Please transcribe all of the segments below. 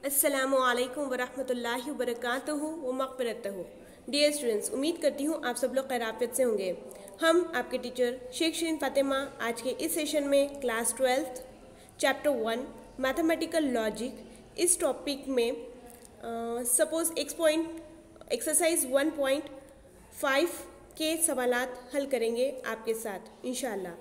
अस्सलामुअलैकुम वरहमतुल्लाहि वबरकातुहू व मग़फ़िरतहू। डियर स्टूडेंट्स, उम्मीद करती हूँ आप सब लोग खैरियत से होंगे। हम आपके टीचर शेख शिरीन फातिमा आज के इस सेशन में क्लास 12 चैप्टर 1 मैथमेटिकल लॉजिक इस टॉपिक में सपोज एक्सरसाइज 1.5 के सवालात हल करेंगे आपके साथ इंशाल्लाह।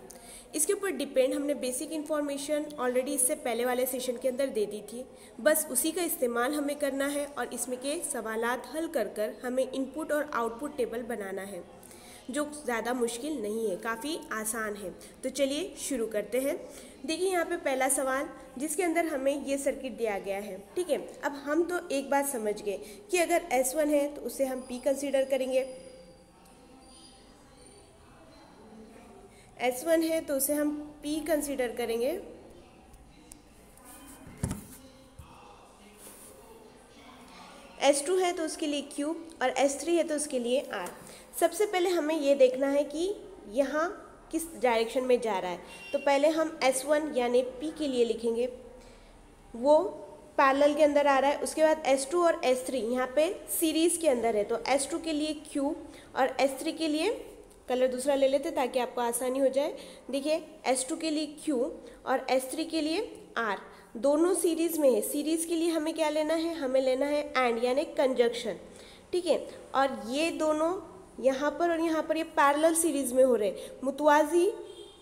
इसके ऊपर डिपेंड हमने बेसिक इन्फॉर्मेशन ऑलरेडी इससे पहले वाले सेशन के अंदर दे दी थी, बस उसी का इस्तेमाल हमें करना है और इसमें के सवालात हल कर कर हमें इनपुट और आउटपुट टेबल बनाना है, जो ज़्यादा मुश्किल नहीं है, काफ़ी आसान है। तो चलिए शुरू करते हैं। देखिए यहाँ पे पहला सवाल जिसके अंदर हमें ये सर्किट दिया गया है, ठीक है। अब हम तो एक बात समझ गए कि अगर S1 है तो उसे हम P कंसीडर करेंगे, S1 है तो उसे हम P कंसीडर करेंगे, S2 है तो उसके लिए Q और S3 है तो उसके लिए R। सबसे पहले हमें ये देखना है कि यहाँ किस डायरेक्शन में जा रहा है। तो पहले हम S1 यानी P के लिए लिखेंगे, वो पैरेलल के अंदर आ रहा है। उसके बाद S2 और S3 यहाँ पे सीरीज़ के अंदर है, तो S2 के लिए Q और S3 के लिए कलर दूसरा ले लेते ताकि आपको आसानी हो जाए। देखिए S2 के लिए Q और S3 के लिए R, दोनों सीरीज़ में है। सीरीज़ के लिए हमें क्या लेना है, हमें लेना है एंड यानी कंजक्शन, ठीक है। और ये दोनों यहाँ पर और यहाँ पर ये पैरेलल सीरीज़ में हो रहे, मुतवाज़ी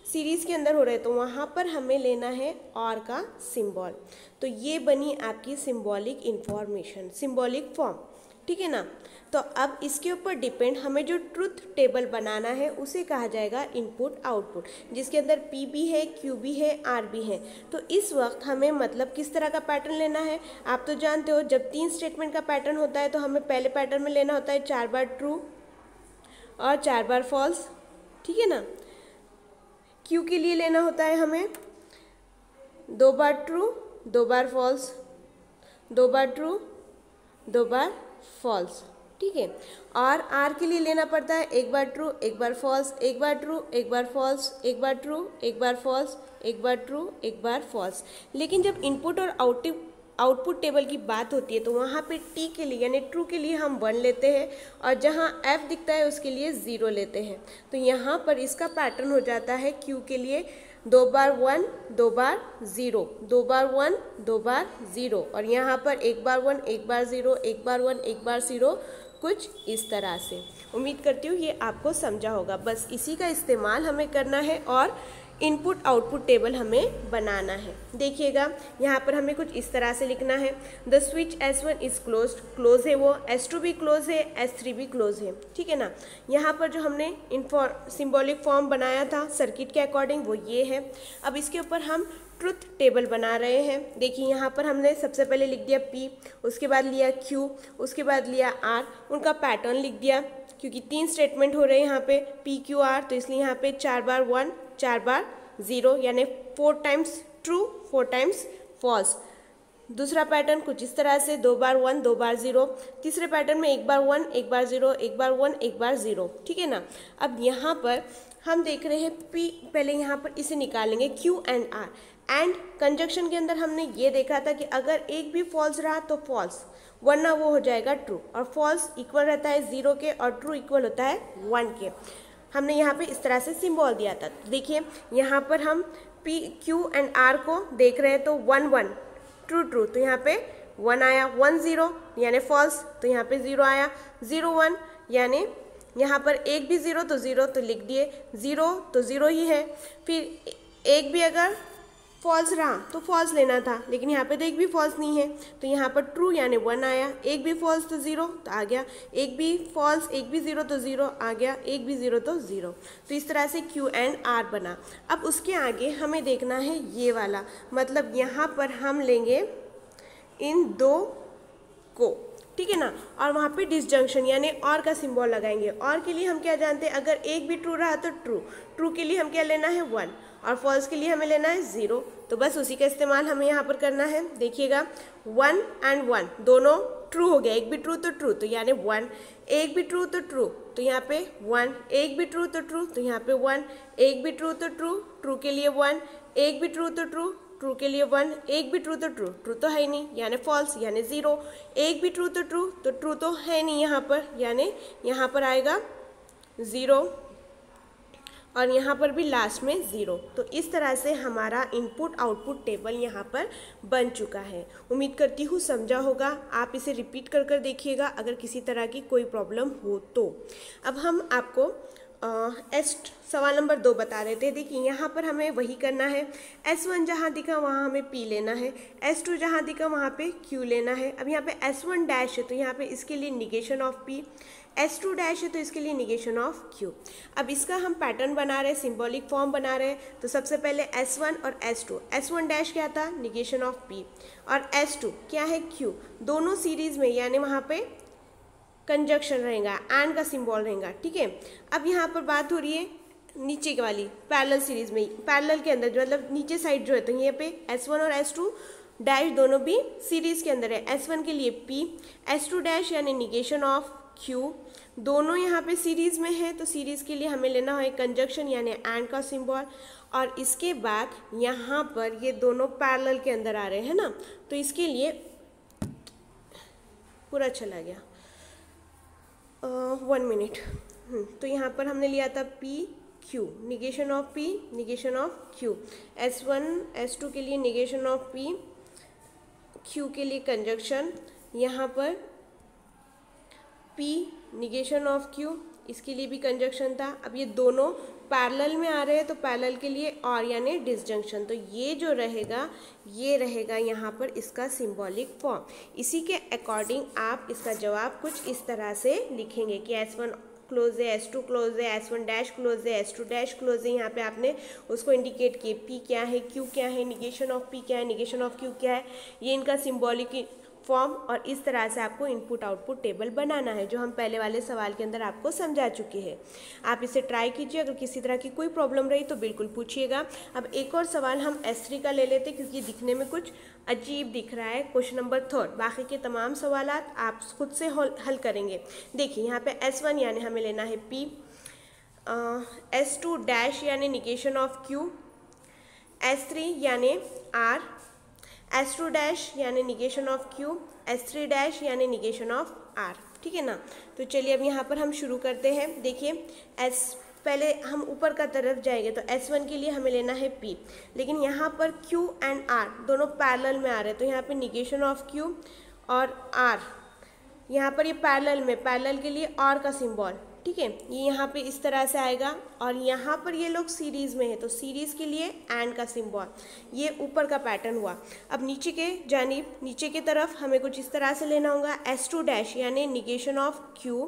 सीरीज़ के अंदर हो रहे, तो वहाँ पर हमें लेना है और का सिंबल। तो ये बनी आपकी सिंबॉलिक इंफॉर्मेशन, सिंबॉलिक फॉर्म, ठीक है ना। तो अब इसके ऊपर डिपेंड हमें जो ट्रुथ टेबल बनाना है उसे कहा जाएगा इनपुट आउटपुट, जिसके अंदर P भी है, Q भी है, R भी है। तो इस वक्त हमें मतलब किस तरह का पैटर्न लेना है, आप तो जानते हो जब 3 स्टेटमेंट का पैटर्न होता है तो हमें पहले पैटर्न में लेना होता है 4 बार ट्रू और 4 बार फॉल्स, ठीक है ना। Q के लिए लेना होता है हमें 2 बार ट्रू 2 बार फॉल्स, 2 बार ट्रू 2 बार फॉल्स, ठीक है। और R के लिए लेना पड़ता है 1 बार ट्रू 1 बार फॉल्स, 1 बार ट्रू 1 बार फॉल्स, 1 बार ट्रू 1 बार फॉल्स, 1 बार ट्रू 1 बार फॉल्स। लेकिन जब इनपुट और आउटपुट टेबल की बात होती है तो वहाँ पे T के लिए यानी ट्रू के लिए हम 1 लेते हैं और जहाँ F दिखता है उसके लिए 0 लेते हैं। तो यहाँ पर इसका पैटर्न हो जाता है Q के लिए 2 बार 1 2 बार 0, 2 बार 1 2 बार 0, और यहाँ पर 1 बार 1 1 बार 0, 1 बार 1 1 बार 0, कुछ इस तरह से। उम्मीद करती हूँ ये आपको समझा होगा। बस इसी का इस्तेमाल हमें करना है और इनपुट आउटपुट टेबल हमें बनाना है। देखिएगा यहाँ पर हमें कुछ इस तरह से लिखना है, the switch S1 is closed, close है वो, S2 भी क्लोज है, S3 भी क्लोज है, ठीक है ना। यहाँ पर जो हमने सिंबॉलिक फॉर्म बनाया था सर्किट के अकॉर्डिंग वो ये है। अब इसके ऊपर हम ट्रुथ टेबल बना रहे हैं। देखिए यहाँ पर हमने सबसे पहले लिख दिया P, उसके बाद लिया Q, उसके बाद लिया R, उनका पैटर्न लिख दिया क्योंकि 3 स्टेटमेंट हो रहे हैं यहाँ पे P Q R, तो इसलिए यहाँ पे 4 बार 1 4 बार 0 यानी 4 टाइम्स ट्रू 4 टाइम्स फॉल्स। दूसरा पैटर्न कुछ इस तरह से 2 बार 1 2 बार 0। तीसरे पैटर्न में 1 बार 1 1 बार 0 1 बार 1 1 बार 0, ठीक है ना। अब यहाँ पर हम देख रहे हैं P, पहले यहाँ पर इसे निकालेंगे Q and R। And conjunction के अंदर हमने ये देखा था कि अगर एक भी फॉल्स रहा तो फॉल्स, वरना वो हो जाएगा ट्रू, और फॉल्स इक्वल रहता है 0 के और ट्रू इक्वल होता है 1 के। हमने यहाँ पे इस तरह से सिंबल दिया था। देखिए यहाँ पर हम P Q एंड R को देख रहे हैं तो 1 1 ट्रू ट्रू, तो यहाँ पे 1 आया, 1 0 यानी फॉल्स, तो यहाँ पे 0 आया, 0 1 यानी यहाँ पर एक भी 0 तो 0 तो लिख दिए, 0 तो 0 ही है। फिर एक भी अगर फॉल्स रहा तो फॉल्स लेना था, लेकिन यहाँ पे तो एक भी फॉल्स नहीं है, तो यहाँ पर ट्रू यानी 1 आया, एक भी फॉल्स तो 0 तो आ गया, एक भी फॉल्स एक भी 0 तो 0 आ गया, एक भी 0 तो 0। तो इस तरह से Q एंड R बना। अब उसके आगे हमें देखना है ये वाला, मतलब यहाँ पर हम लेंगे इन दो को, ठीक है ना, और वहाँ पे डिसजंक्शन यानी और का सिंबल लगाएंगे। और के लिए हम क्या जानते हैं, अगर एक भी ट्रू रहा तो ट्रू, ट्रू के लिए हम क्या लेना है 1 और फॉल्स के लिए हमें लेना है 0। तो बस उसी का इस्तेमाल हमें यहाँ पर करना है। देखिएगा 1 एंड 1 दोनों ट्रू हो गया, एक भी ट्रू तो ट्रू, तो यानी 1, एक भी ट्रू तो ट्रू, तो यहाँ पे 1, एक भी ट्रू तो ट्रू, तो यहाँ पे 1, एक भी ट्रू तो ट्रू, ट्रू के लिए 1, एक भी ट्रू तो ट्रू, ट्रू के लिए 1, एक भी ट्रू तो ट्रू, ट्रू तो है ही नहीं यानी फॉल्स यानी 0, एक भी ट्रू तो ट्रू, तो ट्रू तो है नहीं यहाँ पर यानी यहाँ पर आएगा 0 और यहाँ पर भी लास्ट में 0। तो इस तरह से हमारा इनपुट आउटपुट टेबल यहाँ पर बन चुका है। उम्मीद करती हूँ समझा होगा। आप इसे रिपीट कर कर देखिएगा अगर किसी तरह की कोई प्रॉब्लम हो तो। अब हम आपको सवाल नंबर 2 बता रहे थे। देखिए यहाँ पर हमें वही करना है। S1 जहाँ दिखा वहाँ हमें P लेना है, S2 जहाँ दिखा वहाँ पे Q लेना है। अब यहाँ पे S1 डैश है तो यहाँ पे इसके लिए negation of P, S2 dash है तो इसके लिए निगेशन ऑफ Q। अब इसका हम पैटर्न बना रहे हैं, सिंबॉलिक फॉर्म बना रहे हैं। तो सबसे पहले S1 और S2, S1 डैश क्या था, निगेशन ऑफ P, और S2 क्या है, Q। दोनों सीरीज में यानी वहाँ पे कंजक्शन रहेगा, एंड का सिंबल रहेगा, ठीक है। अब यहाँ पर बात हो रही है नीचे के वाली पैरेलल सीरीज में, पैरेलल के अंदर जो मतलब नीचे साइड जो है, तो यहाँ पे S1 और S2 डैश दोनों भी सीरीज के अंदर है। S1 के लिए P, S2 डैश यानी निगेशन ऑफ Q, दोनों यहाँ पे सीरीज में है तो सीरीज के लिए हमें लेना है कंजक्शन यानी एंड का सिंबल। और इसके बाद यहाँ पर ये दोनों पैरेलल के अंदर आ रहे हैं ना, तो इसके लिए पूरा चला गया 1 मिनट। तो यहाँ पर हमने लिया था P Q, negation of P, negation of Q, S1 S2 के लिए निगेशन ऑफ P, Q के लिए कंजक्शन, यहाँ पर P निगेशन ऑफ Q, इसके लिए भी कंजक्शन था। अब ये दोनों पैरेलल में आ रहे हैं तो पैरेलल के लिए और यानी डिसजंक्शन, तो ये जो रहेगा ये रहेगा यहाँ पर इसका सिंबॉलिक फॉर्म। इसी के अकॉर्डिंग आप इसका जवाब कुछ इस तरह से लिखेंगे कि S1 क्लोज है, S2 क्लोज है, S1 डैश क्लोज है, S2 डैश क्लोज है। यहाँ पे आपने उसको इंडिकेट किए P क्या है, Q क्या है, निगेशन ऑफ P क्या है, निगेशन ऑफ Q क्या है, ये इनका सिंबॉलिक फॉर्म। और इस तरह से आपको इनपुट आउटपुट टेबल बनाना है, जो हम पहले वाले सवाल के अंदर आपको समझा चुके हैं। आप इसे ट्राई कीजिए, अगर किसी तरह की कोई प्रॉब्लम रही तो बिल्कुल पूछिएगा। अब एक और सवाल हम S3 का ले लेते क्योंकि दिखने में कुछ अजीब दिख रहा है। क्वेश्चन नंबर 3, बाकी के तमाम सवाल आप खुद से हल करेंगे। देखिए यहाँ पे S1 यानी हमें लेना है P, S2 डैश यानी निगेशन ऑफ Q, S3 यानी R, S2 डैश यानी negation of Q, S3 dash यानी निगेशन ऑफ R, ठीक है ना। तो चलिए अब यहाँ पर हम शुरू करते हैं। देखिए पहले हम ऊपर का तरफ जाएंगे तो S1 के लिए हमें लेना है P, लेकिन यहाँ पर Q एंड R दोनों पैरेलल में आ रहे हैं तो यहाँ पे निगेशन ऑफ Q और R, यहाँ पर ये पैरेलल के लिए और का सिंबल, ठीक है, ये यहाँ पे इस तरह से आएगा। और यहाँ पर ये लोग सीरीज में है तो सीरीज के लिए एंड का सिंबल, ये ऊपर का पैटर्न हुआ। अब नीचे के जानिब नीचे की तरफ हमें कुछ इस तरह से लेना होगा। S2 डैश यानी negation of Q,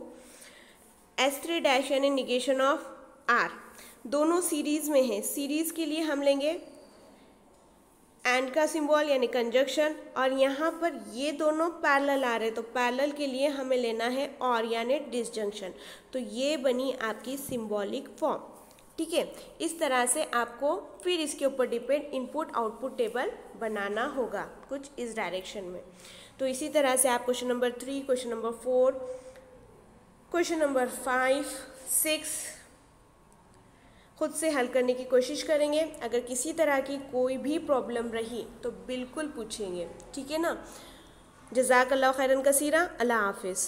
S3 dash यानी निगेशन ऑफ R, दोनों सीरीज में है, सीरीज के लिए हम लेंगे एंड का सिंबल यानी कंजक्शन। और यहाँ पर ये दोनों पैरेलल आ रहे हैं तो पैरेलल के लिए हमें लेना है और यानी डिसजंक्शन। तो ये बनी आपकी सिंबॉलिक फॉर्म, ठीक है। इस तरह से आपको फिर इसके ऊपर डिपेंड इनपुट आउटपुट टेबल बनाना होगा कुछ इस डायरेक्शन में। तो इसी तरह से आप question number 3, question number 4, question number 5, 6 खुद से हल करने की कोशिश करेंगे। अगर किसी तरह की कोई भी प्रॉब्लम रही तो बिल्कुल पूछेंगे, ठीक है ना। जज़ाकल्लाह खैरन कसीरा, अल्लाह हाफिज़।